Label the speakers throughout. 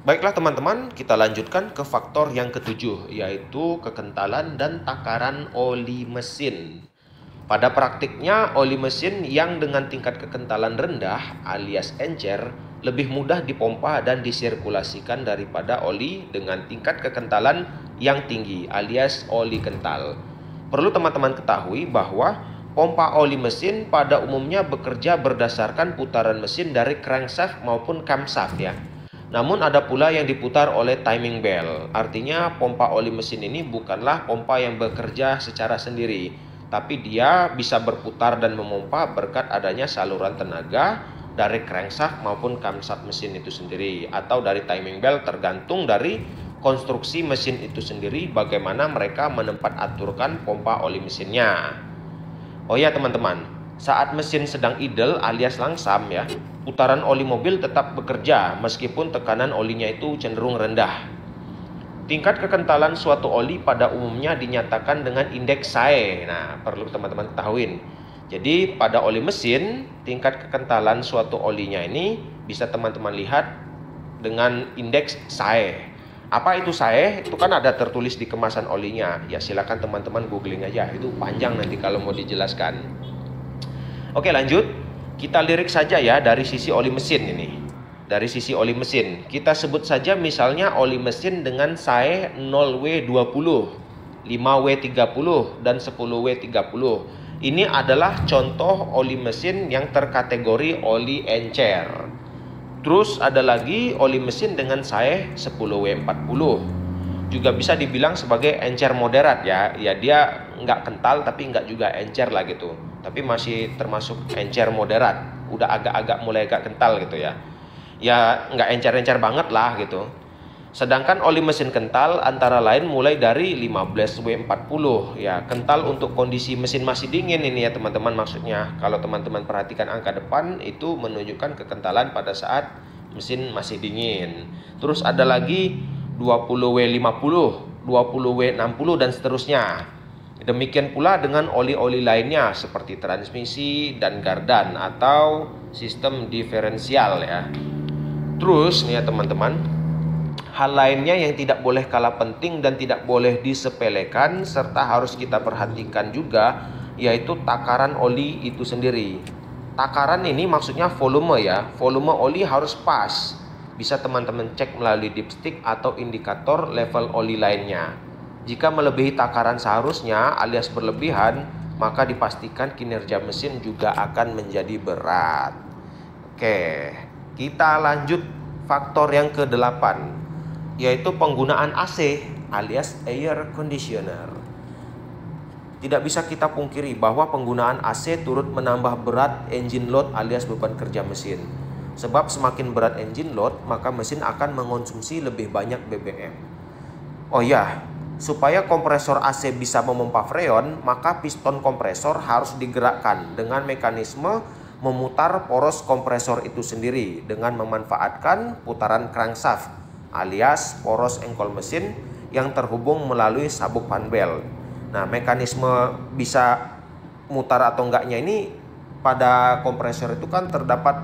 Speaker 1: Baiklah teman-teman, kita lanjutkan ke faktor yang ketujuh, yaitu kekentalan dan takaran oli mesin. Pada praktiknya, oli mesin yang dengan tingkat kekentalan rendah alias encer lebih mudah dipompa dan disirkulasikan daripada oli dengan tingkat kekentalan yang tinggi alias oli kental. Perlu teman-teman ketahui bahwa pompa oli mesin pada umumnya bekerja berdasarkan putaran mesin dari crankshaft maupun camshaft ya. Namun ada pula yang diputar oleh timing bell. Artinya pompa oli mesin ini bukanlah pompa yang bekerja secara sendiri, tapi dia bisa berputar dan memompa berkat adanya saluran tenaga dari crankshaft maupun camshaft mesin itu sendiri, atau dari timing bell, tergantung dari konstruksi mesin itu sendiri bagaimana mereka menempat aturkan pompa oli mesinnya. Oh ya teman-teman, saat mesin sedang idle alias langsam ya, putaran oli mobil tetap bekerja meskipun tekanan olinya itu cenderung rendah. Tingkat kekentalan suatu oli pada umumnya dinyatakan dengan indeks SAE. Nah, perlu teman-teman ketahuin. Jadi pada oli mesin, tingkat kekentalan suatu olinya ini bisa teman-teman lihat dengan indeks SAE. Apa itu SAE? Itu kan ada tertulis di kemasan olinya. Ya silakan teman-teman googling aja. Itu panjang nanti kalau mau dijelaskan. Oke lanjut. Kita lirik saja ya dari sisi oli mesin ini. Dari sisi oli mesin, kita sebut saja misalnya oli mesin dengan SAE 0W20, 5W30, dan 10W30. Ini adalah contoh oli mesin yang terkategori oli encer. Terus ada lagi oli mesin dengan SAE 10W40. Juga bisa dibilang sebagai encer moderat ya. Ya dia nggak kental tapi nggak juga encer lah gitu. Tapi masih termasuk encer moderat. Udah agak-agak mulai agak kental gitu ya. Ya nggak encer-encer banget lah gitu. Sedangkan oli mesin kental antara lain mulai dari 15W40 ya, kental untuk kondisi mesin masih dingin ini ya teman-teman maksudnya. Kalau teman-teman perhatikan angka depan itu menunjukkan kekentalan pada saat mesin masih dingin. Terus ada lagi 20W50, 20W60 dan seterusnya. Demikian pula dengan oli-oli lainnya seperti transmisi dan gardan atau sistem diferensial ya. Terus nih ya teman-teman, hal lainnya yang tidak boleh kalah penting dan tidak boleh disepelekan serta harus kita perhatikan juga yaitu takaran oli itu sendiri. Takaran ini maksudnya volume ya. Volume oli harus pas. Bisa teman-teman cek melalui dipstick atau indikator level oli lainnya. Jika melebihi takaran seharusnya alias berlebihan, maka dipastikan kinerja mesin juga akan menjadi berat. Oke, kita lanjut faktor yang ke-8, yaitu penggunaan AC alias air conditioner. Tidak bisa kita pungkiri bahwa penggunaan AC turut menambah berat engine load alias beban kerja mesin. Sebab semakin berat engine load, maka mesin akan mengonsumsi lebih banyak BBM. Oh ya, supaya kompresor AC bisa memompa freon, maka piston kompresor harus digerakkan dengan mekanisme memutar poros kompresor itu sendiri dengan memanfaatkan putaran crankshaft alias poros engkol mesin yang terhubung melalui sabuk fan belt. Nah, mekanisme bisa mutar atau enggaknya ini pada kompresor itu kan terdapat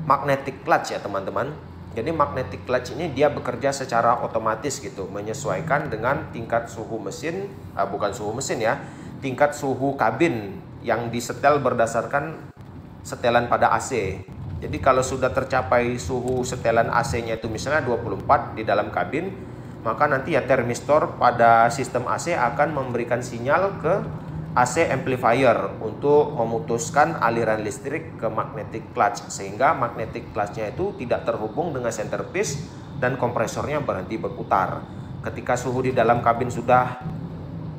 Speaker 1: magnetic clutch ya teman-teman. Jadi magnetic clutch ini dia bekerja secara otomatis gitu, menyesuaikan dengan tingkat suhu mesin, bukan suhu mesin ya, tingkat suhu kabin yang disetel berdasarkan setelan pada AC. Jadi kalau sudah tercapai suhu setelan AC-nya itu misalnya 24 di dalam kabin, maka nanti ya termistor pada sistem AC akan memberikan sinyal ke AC amplifier untuk memutuskan aliran listrik ke magnetic clutch, sehingga magnetic clutch-nya itu tidak terhubung dengan centerpiece dan kompresornya berhenti berputar. Ketika suhu di dalam kabin sudah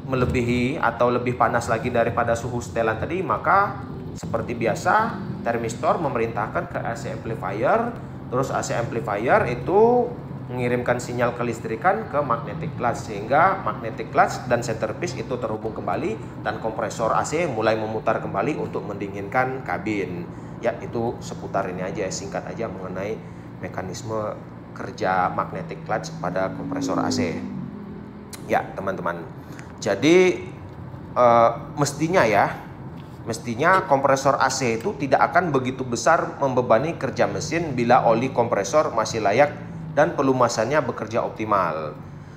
Speaker 1: melebihi atau lebih panas lagi daripada suhu setelan tadi, maka seperti biasa termistor memerintahkan ke AC amplifier, terus AC amplifier itu mengirimkan sinyal kelistrikan ke magnetic clutch, sehingga magnetic clutch dan centerpiece itu terhubung kembali dan kompresor AC mulai memutar kembali untuk mendinginkan kabin. Ya, itu seputar ini aja, singkat aja mengenai mekanisme kerja magnetic clutch pada kompresor AC. Ya teman-teman, jadi mestinya kompresor AC itu tidak akan begitu besar membebani kerja mesin bila oli kompresor masih layak dan pelumasannya bekerja optimal.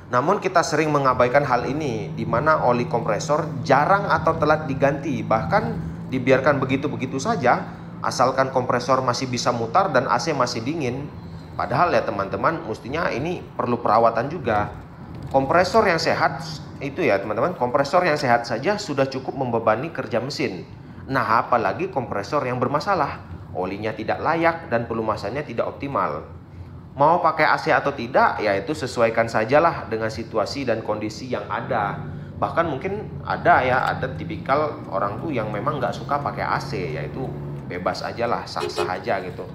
Speaker 1: Namun kita sering mengabaikan hal ini, di mana oli kompresor jarang atau telat diganti, bahkan dibiarkan begitu-begitu saja, asalkan kompresor masih bisa mutar dan AC masih dingin. Padahal ya teman-teman, mestinya ini perlu perawatan juga. Kompresor yang sehat itu ya teman-teman, kompresor yang sehat saja sudah cukup membebani kerja mesin. Nah, apalagi kompresor yang bermasalah, olinya tidak layak dan pelumasannya tidak optimal. Mau pakai AC atau tidak, ya itu sesuaikan sajalah dengan situasi dan kondisi yang ada. Bahkan mungkin ada tipikal orang tuh yang memang nggak suka pakai AC, yaitu bebas aja lah, sah-sah aja gitu.